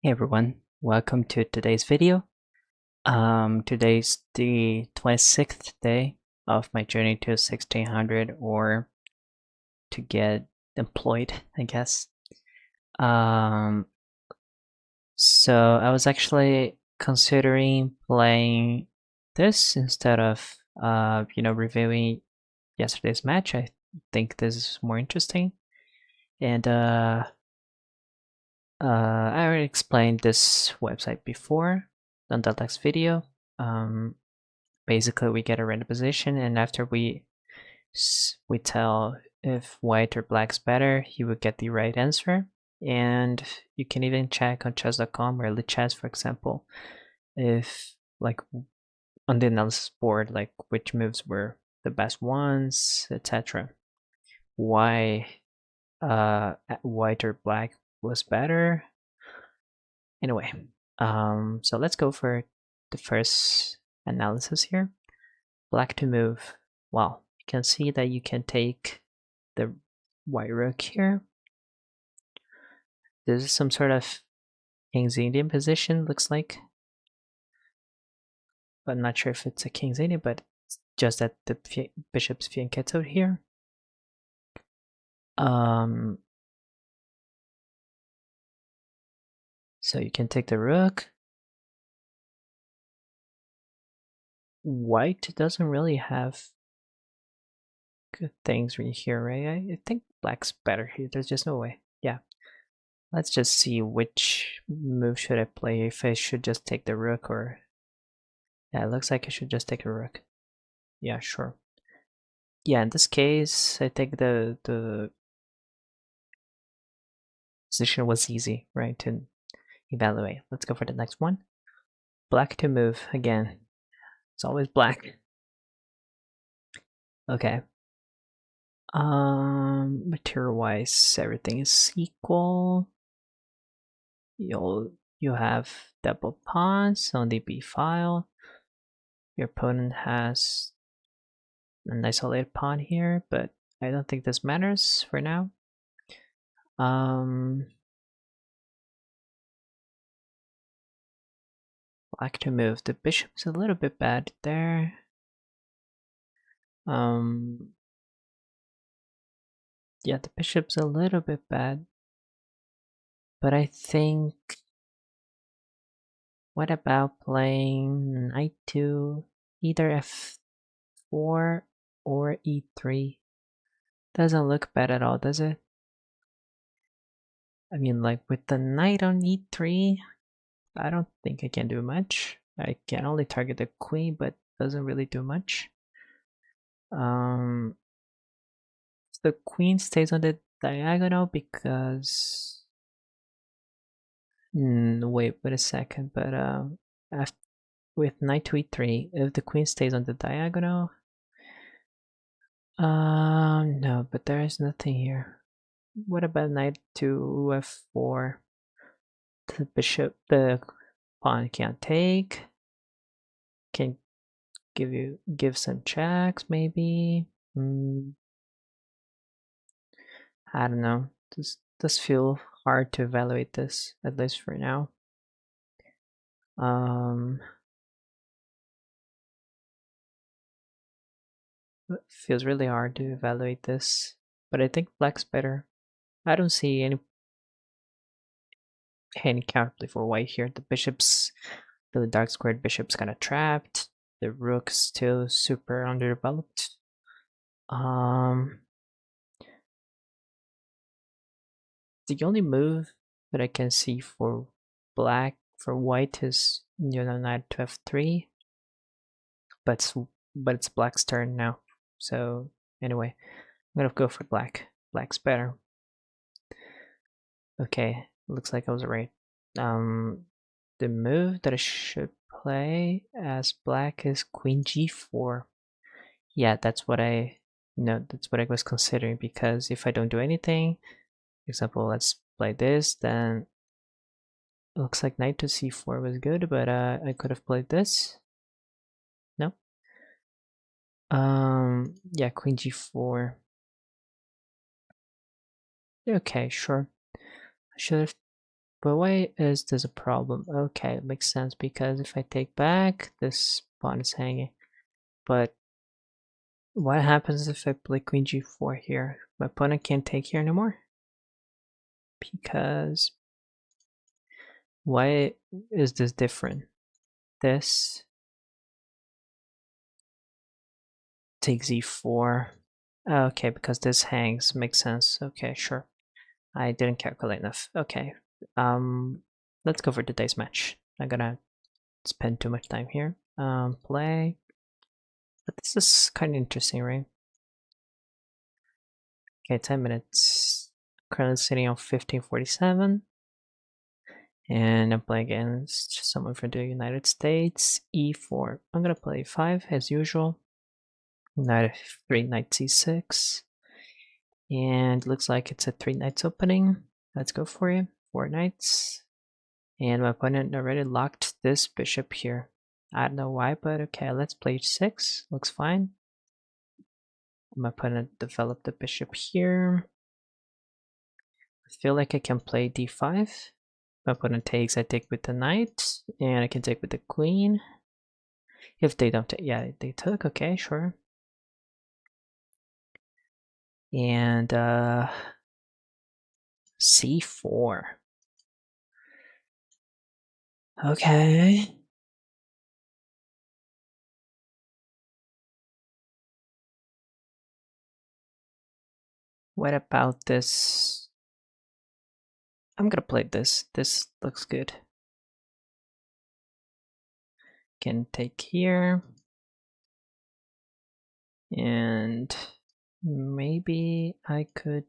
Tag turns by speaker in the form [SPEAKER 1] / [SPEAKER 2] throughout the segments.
[SPEAKER 1] Hey everyone, welcome to today's video. Today's the 26th day of my journey to 1600 or to get employed, I guess. Um, so I was actually considering playing this instead of reviewing yesterday's match. I think this is more interesting. And I already explained this website before on the last video. Basically, we get a random position, and after we tell if white or black's better, you will get the right answer. And you can even check on chess.com or Lichess, for example, if like on the analysis board, like which moves were the best ones, etc. Why white or black was better. Anyway, so let's go for the first analysis here. Black to move. Well, you can see that you can take the white rook here. This is some sort of King's Indian position, looks like. But I'm not sure if it's a King's Indian, but it's just that the bishop's fianchetto here. So you can take the rook. White doesn't really have good things right here, right? I think black's better here. There's just no way. Yeah. Let's just see which move should I play, if I should just take the rook or... Yeah, it looks like I should just take a rook. Yeah, sure. Yeah, in this case, I think the position was easy, right, to evaluate. Let's go for the next one. Black to move again. It's always black. Okay. Material-wise, everything is equal. You have double pawns on the b file. Your opponent has an isolated pawn here, but I don't think this matters for now. Black to move. The bishop's a little bit bad there. Yeah, the bishop's a little bit bad. But I think... What about playing knight to either f4 or e3? Doesn't look bad at all, does it? I mean, like with the knight on e3, I don't think I can do much. I can only target the queen, but doesn't really do much. The queen stays on the diagonal because... wait a second, but after, with knight to e3, if the queen stays on the diagonal... no, but there is nothing here. What about knight to f4? The bishop, the pawn can't take. Can give some checks maybe. I don't know. This does feel hard to evaluate this, at least for now. It feels really hard to evaluate this, but I think black's better. I don't see any counterplay for white here. The dark squared bishop's kind of trapped. The rook's still super underdeveloped. The only move that I can see for white is knight to f3, but it's black's turn now. So anyway, I'm gonna go for black. Black's better. Okay, looks like I was right. The move that I should play as black is queen g4. Yeah, that's what I was considering, because if I don't do anything, for example, let's play this, then it looks like knight to c4 was good, but I could have played this. No. Yeah, queen g4. Okay, sure. I should have But why is this a problem? Okay, it makes sense because if I take back, this pawn is hanging. But what happens if I play queen g4 here? My opponent can't take here anymore? Because why is this different? This takes e4. Okay, because this hangs. Makes sense. Okay, sure. I didn't calculate enough. Okay. Let's go for today's match. I'm gonna spend too much time here. Play. But this is kind of interesting, right? Okay, 10 minutes. Currently sitting on 1547. And I'm playing against someone from the United States. E4. I'm gonna play 5 as usual. Knight f3, knight c6. And looks like it's a 3 knights opening. Let's go for it. 4 knights. And my opponent already locked this bishop here. I don't know why, but okay, let's play h6. Looks fine. My opponent developed the bishop here. I feel like I can play d5. My opponent takes, I take with the knight, and I can take with the queen. If they don't take, yeah, they took, okay, sure. And c4. Okay. What about this? I'm gonna play this. This looks good. Can take here. And maybe I could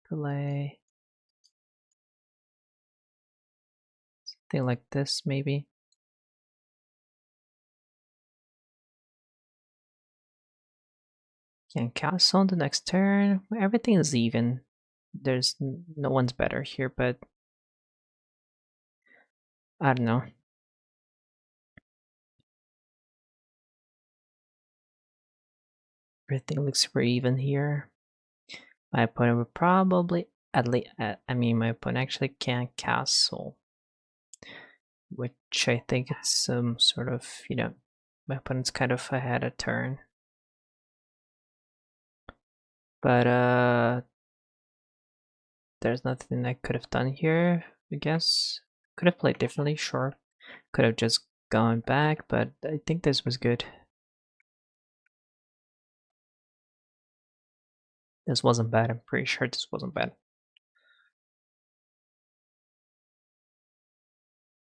[SPEAKER 1] play something like this, maybe. Can castle on the next turn. Everything is even. There's no one's better here, but I don't know. Everything looks super even here. My opponent would probably, at least, I mean, my opponent actually can't castle, which I think it's some sort of, you know, my opponent's kind of ahead a turn. But there's nothing I could have done here, I guess. Could have played differently, sure. Could have just gone back, but I think this was good. This wasn't bad, I'm pretty sure this wasn't bad.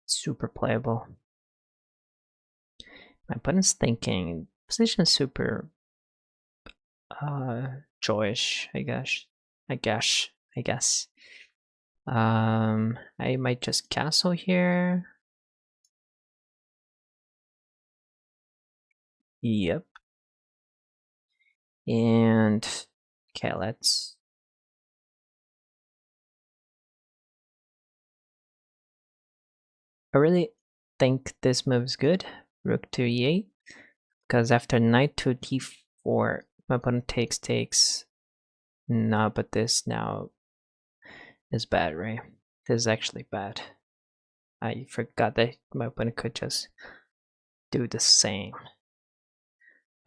[SPEAKER 1] Super playable. My opponent's thinking, position is super joyish, I guess. I might just castle here. Yep. And okay, let's I really think this move is good. Rook to e8. Because after knight to d4, my opponent takes. No, but this now is bad, right? This is actually bad. I forgot that my opponent could just do the same.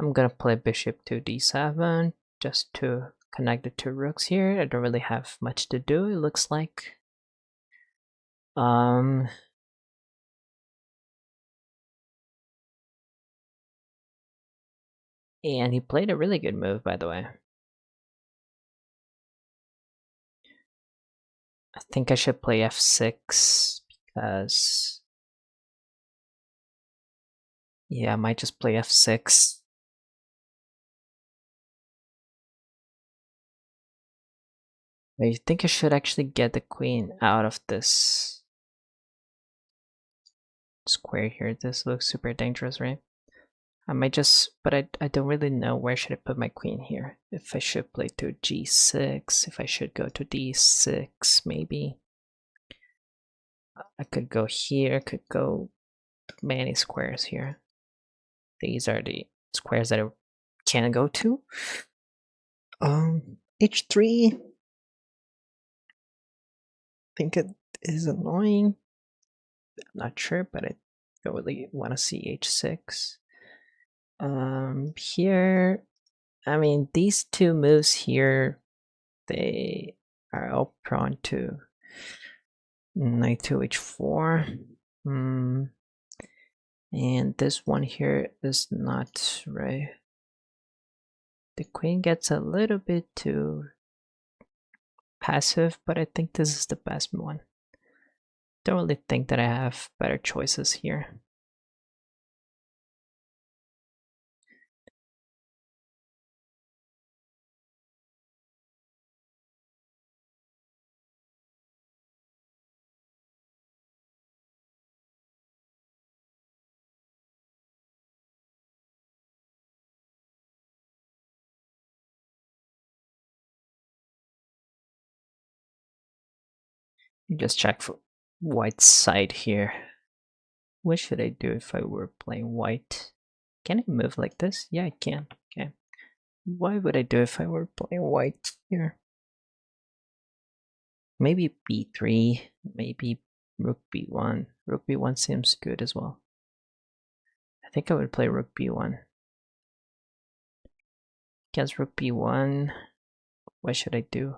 [SPEAKER 1] I'm gonna play bishop to d7 just to connect the two rooks here. I don't really have much to do, it looks like. And he played a really good move, by the way. I think I should play f6 because yeah, I might just play f6. I think I should actually get the queen out of this square here. This looks super dangerous, right? I might just, but I don't really know where should I put my queen here. If I should play to g6, if I should go to d6, maybe. I could go here, could go many squares here. These are the squares that I can go to. H3. I think is annoying. I'm not sure, but I don't really want to see h6. Here, I mean, these two moves here, they are all prone to knight to h4. And this one here is not right. The queen gets a little bit too passive, but I think this is the best one. Don't really think that I have better choices here. You just check for white side here. What should I do if I were playing white? Can I move like this? Yeah, I can. Okay. What would I do if I were playing white here? Maybe b3, maybe rook b1. Rook b1 seems good as well. I think I would play rook b1. Against rook b1, what should I do?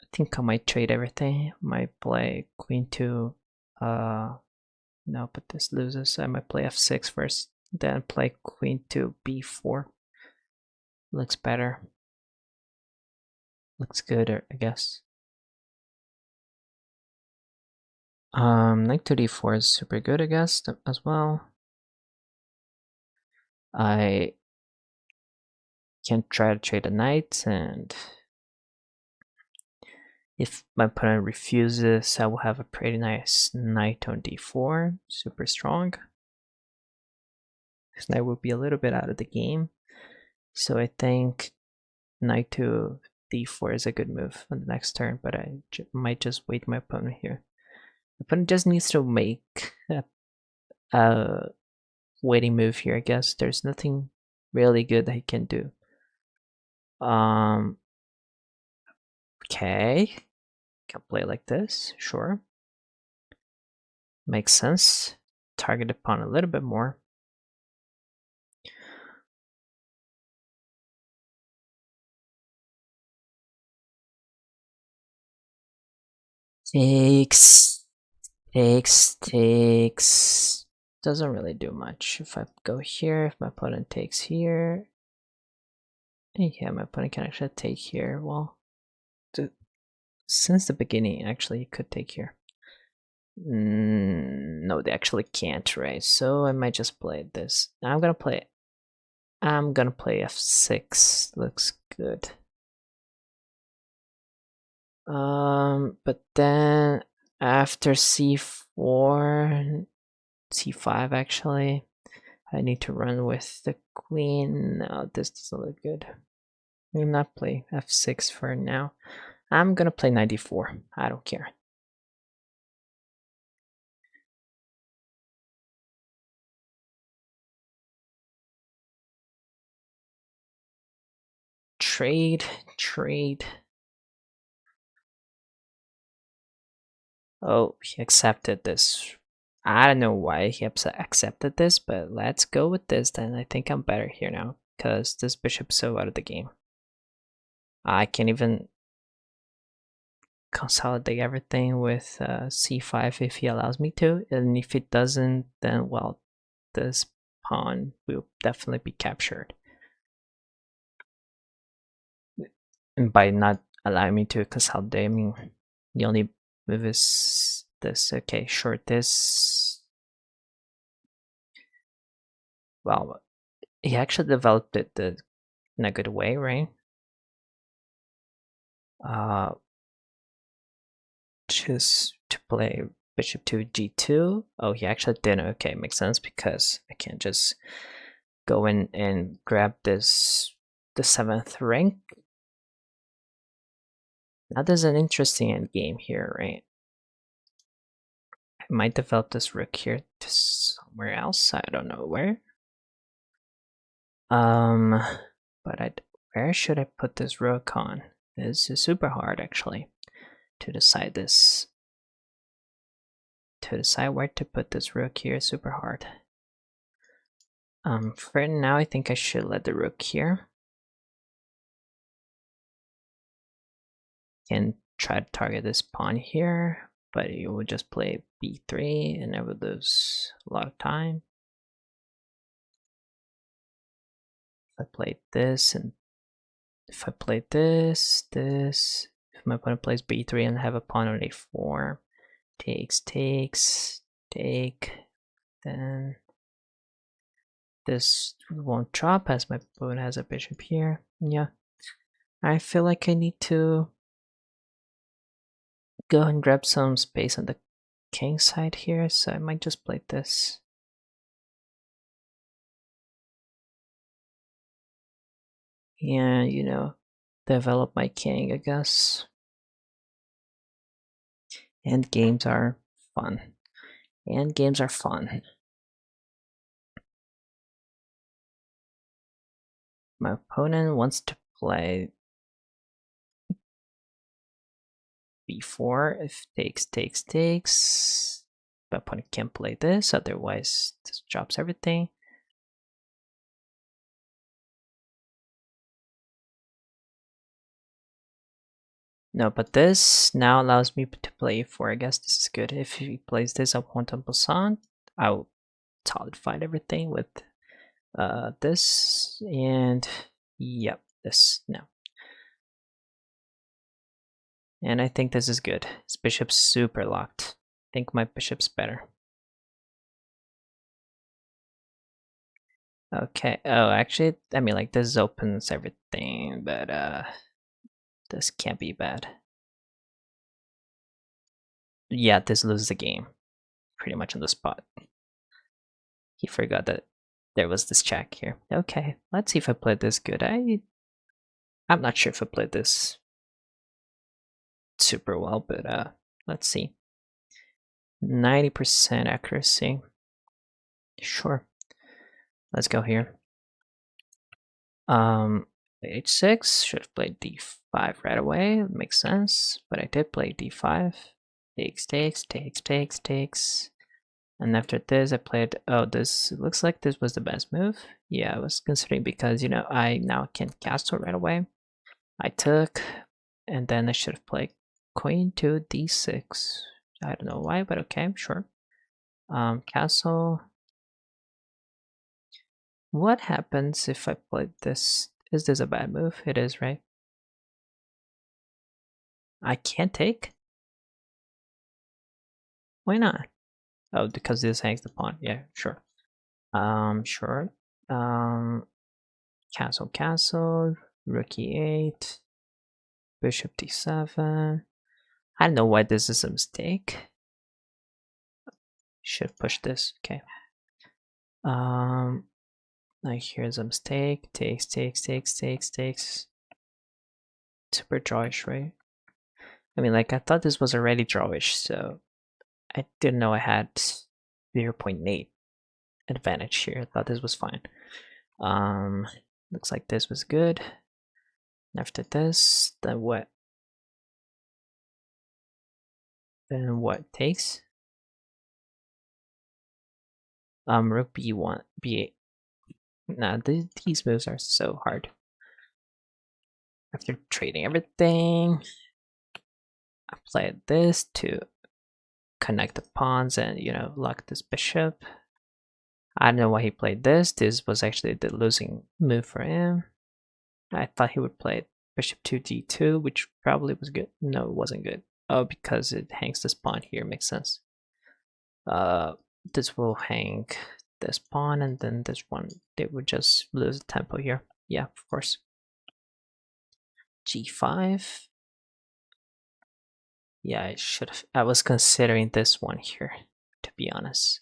[SPEAKER 1] I think I might trade everything. Might play queen to no, but this loses. I might play f6 first, then play queen to b4. Looks better. Looks good, I guess. Knight to d4 is super good, I guess, as well. I can try to trade a knight, and if my opponent refuses, I will have a pretty nice knight on d4, super strong. This knight will be a little bit out of the game, so I think knight to d4 is a good move on the next turn, but I might just wait my opponent here. The opponent just needs to make a waiting move here, I guess. There's nothing really good that he can do. Okay, can play like this, sure. Makes sense. Target upon a little bit more. Takes. Doesn't really do much. If I go here, if my opponent takes here. Yeah, my opponent can actually take here. Well, since the beginning, actually, he could take here. No, they actually can't, right? So I might just play this. I'm gonna play f6. Looks good. But then after c4, c5 actually, I need to run with the queen. No, this doesn't look good. I'm not playing f6 for now. I'm gonna play 94. I don't care. Trade. Oh, he accepted this. I don't know why he accepted this, but let's go with this then. I think I'm better here now, because this bishop's so out of the game. I can't even consolidate everything with c5 if he allows me to, and if it doesn't, then well, this pawn will definitely be captured. And by not allowing me to consolidate, I mean the only move is this. Okay, short this. Well, he actually developed it in a good way, right? Just to play bishop to g2. Oh, he actually didn't. Okay, makes sense because I can't just go in and grab the 7th rank. Now there's an interesting endgame here, right? I might develop this rook here to somewhere else. I don't know where. But where should I put this rook on? This is super hard, actually. to decide this. To decide where to put this rook here is super hard. For now, I think I should let the rook here. And try to target this pawn here, but you would just play b3 and I would lose a lot of time. If I played this and if I played this, if my opponent plays b3 and have a pawn on a4, takes, take, then this won't drop as my opponent has a bishop here. Yeah, I feel like I need to go and grab some space on the king side here, so I might just play this. And, you know, develop my king, I guess. And games are fun. And games are fun. My opponent wants to play b4. If takes, my opponent can't play this, otherwise this drops everything. No, but this now allows me to play e4. I guess this is good. If he plays this up one en passant, I'll solidify everything with this and yep, this now. And I think this is good. His bishop's super locked. I think my bishop's better. Okay. Oh, actually, I mean, like, this opens everything, but this can't be bad. Yeah, this loses the game. Pretty much on the spot. He forgot that there was this check here. Okay, let's see if I played this good. I'm not sure if I played this super well, but let's see. 90% accuracy. Sure. Let's go here. H6, should have played d5 right away. Makes sense, but I did play d5. Takes. And after this, I played. Oh, this looks like this was the best move. Yeah, I was considering because you know I now can castle right away. I took, and then I should have played queen to d6. I don't know why, but okay, sure. Castle. What happens if I played this? Is this a bad move? It is, right? I can't take? Why not? Oh, because this hangs the pawn. Yeah, sure. Sure. Castle, rook e8, bishop d7. I don't know why this is a mistake. Should push this. Okay. Like here's a mistake. Takes. Super drawish, right? I mean, like I thought this was already drawish, so I didn't know I had 0.8 advantage here. I thought this was fine. Looks like this was good. After this, then what? Then what takes? Rook b1, b8. Nah, these moves are so hard. After trading everything, I played this to connect the pawns and, you know, lock this bishop. I don't know why he played this. This was actually the losing move for him. I thought he would play bishop 2 d2, which probably was good. No, it wasn't good. Oh, because it hangs this pawn here. Makes sense. This will hang this pawn, and then this one. They would just lose the tempo here. Yeah, of course. g5. Yeah, I should have. I was considering this one here, to be honest.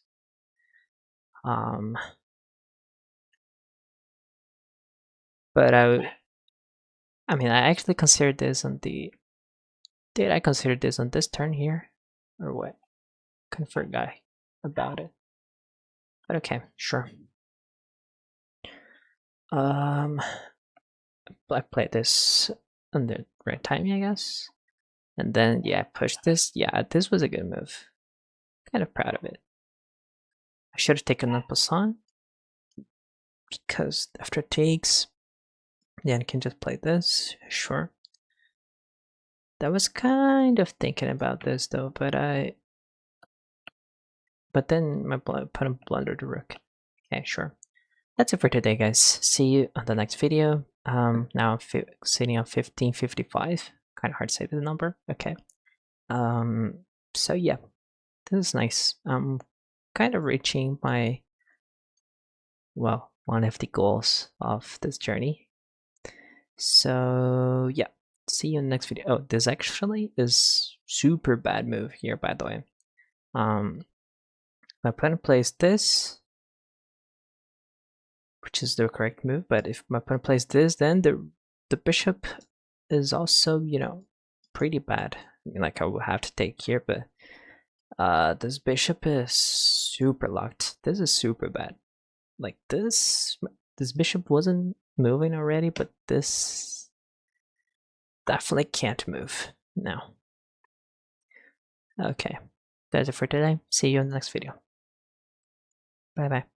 [SPEAKER 1] But I mean, I actually considered this on the. Did I consider this on this turn here, or what? Kind of forgot about it. But okay, sure. I played this on the right timing, I guess. And then, yeah, push this. Yeah, this was a good move. Kind of proud of it. I should have taken up Poisson, because after it takes, yeah, I can just play this. Sure. I was kind of thinking about this though, but then my opponent blundered the rook. Okay, sure. That's it for today, guys. See you on the next video. Now I'm sitting on 1555. Kind of hard to say the number. Okay. So yeah, this is nice. I'm kind of reaching my, well, one of the goals of this journey. So yeah, see you in the next video. Oh, this actually is super bad move here, by the way. My opponent plays this, which is the correct move, but if my opponent plays this, then the bishop is also, you know, pretty bad. I mean, like, I will have to take here, but this bishop is super locked. This is super bad. Like, this bishop wasn't moving already, but this definitely can't move now. Okay, that's it for today. See you in the next video. Bye bye.